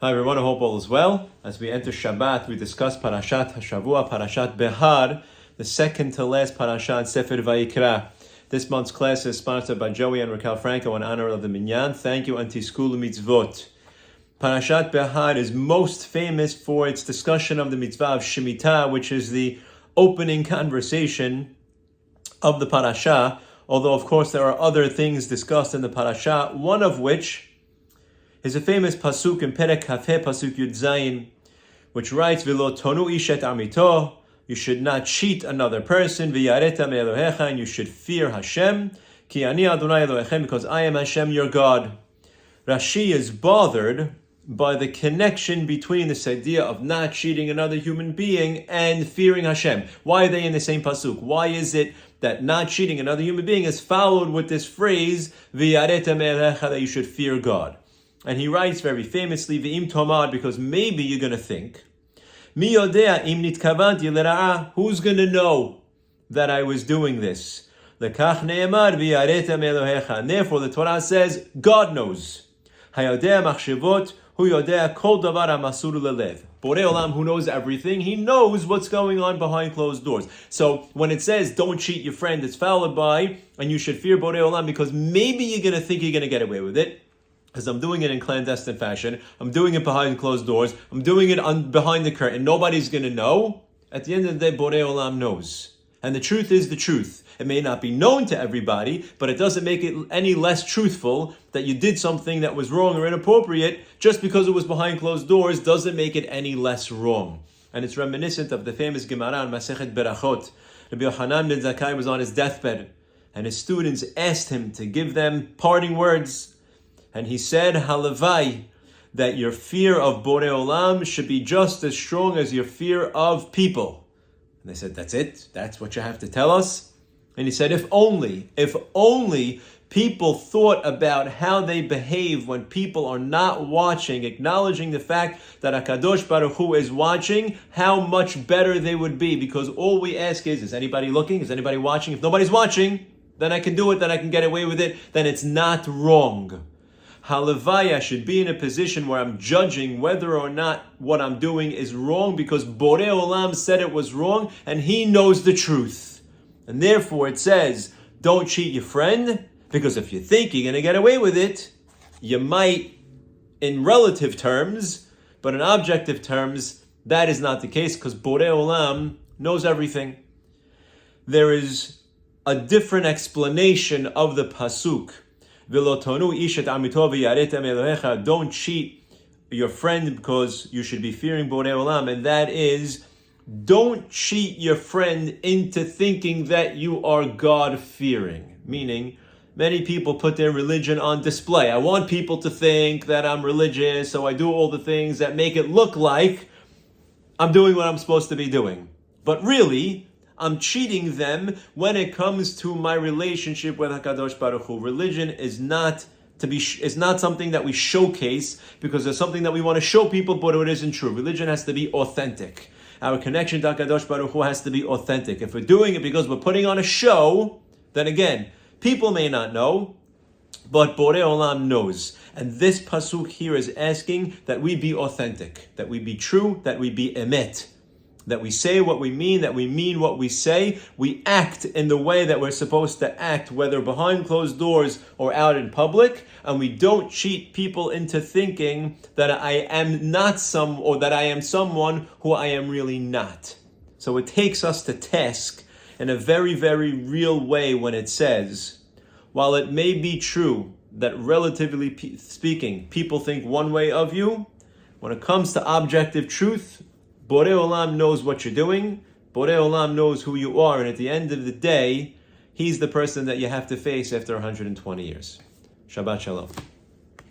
Hi everyone, I hope all is well. As we enter Shabbat, we discuss Parashat Hashavua, Perashat Behar, the second to last parasha in Sefer Vayikra. This month's class is sponsored by Joey and Raquel Franco in honor of the Minyan. Thank you, Anti-School Mitzvot. Parashat Behar is most famous for its discussion of the mitzvah of Shemitah, which is the opening conversation of the parasha, although of course there are other things discussed in the parasha, one of which is a famous pasuk in Perek Kafeh, pasuk Yud Zayin, which writes, "V'lo tonu ish et amito," you should not cheat another person, "V'yareta me'elohecha," and you should fear Hashem, "Ki ani Adonai Elohechem," because I am Hashem your God. Rashi is bothered by the connection between this idea of not cheating another human being and fearing Hashem. Why are they in the same pasuk? Why is it that not cheating another human being is followed with this phrase, "V'yareta me'elohecha," that you should fear God? And he writes very famously, "V'im tomad," because maybe you're going to think, "Mi yodea im nitkavanti l'ra'ah," who's going to know that I was doing this? Lekach ne'emar v'yareta me'elohecha. And therefore the Torah says, God knows. Hayodea machshevot hu yodea kol davar hamasur lelev. Borei Olam, who knows everything, he knows what's going on behind closed doors. So when it says, don't cheat your friend, it's followed by, and you should fear Borei Olam, because maybe you're going to think you're going to get away with it, because I'm doing it in clandestine fashion, I'm doing it behind closed doors, I'm doing it behind the curtain, nobody's going to know. At the end of the day, Borei Olam knows. And the truth is the truth. It may not be known to everybody, but it doesn't make it any less truthful that you did something that was wrong or inappropriate. Just because it was behind closed doors doesn't make it any less wrong. And it's reminiscent of the famous Gemara in Masechet Berachot. Rabbi Yochanan ben Zakkai was on his deathbed, and his students asked him to give them parting words. And he said, Halavai, that your fear of Borei Olam should be just as strong as your fear of people. And they said, that's it? That's what you have to tell us? And he said, if only people thought about how they behave when people are not watching, acknowledging the fact that HaKadosh Baruch Hu is watching, how much better they would be. Because all we ask is anybody looking? Is anybody watching? If nobody's watching, then I can do it, then I can get away with it, then it's not wrong. Halavai, I should be in a position where I'm judging whether or not what I'm doing is wrong, because Borei Olam said it was wrong and he knows the truth. And therefore it says, don't cheat your friend, because if you think you're going to get away with it, you might in relative terms, but in objective terms, that is not the case, because Borei Olam knows everything. There is a different explanation of the pasuk. Don't cheat your friend because you should be fearing Borei Olam, and that is, don't cheat your friend into thinking that you are God-fearing. Meaning, many people put their religion on display. I want people to think that I'm religious, so I do all the things that make it look like I'm doing what I'm supposed to be doing. But really, I'm cheating them when it comes to my relationship with HaKadosh Baruch Hu. Religion is not something that we showcase because it's something that we want to show people, but it isn't true. Religion has to be authentic. Our connection to HaKadosh Baruch Hu has to be authentic. If we're doing it because we're putting on a show, then again, people may not know, but Borei Olam knows. And this pasuk here is asking that we be authentic, that we be true, that we be emet. That we say what we mean, that we mean what we say, we act in the way that we're supposed to act, whether behind closed doors or out in public, and we don't cheat people into thinking that I am not that I am someone who I am really not. So it takes us to task in a very, very real way when it says, while it may be true that relatively speaking, people think one way of you, when it comes to objective truth, Borei Olam knows what you're doing. Borei Olam knows who you are. And at the end of the day, he's the person that you have to face after 120 years. Shabbat Shalom.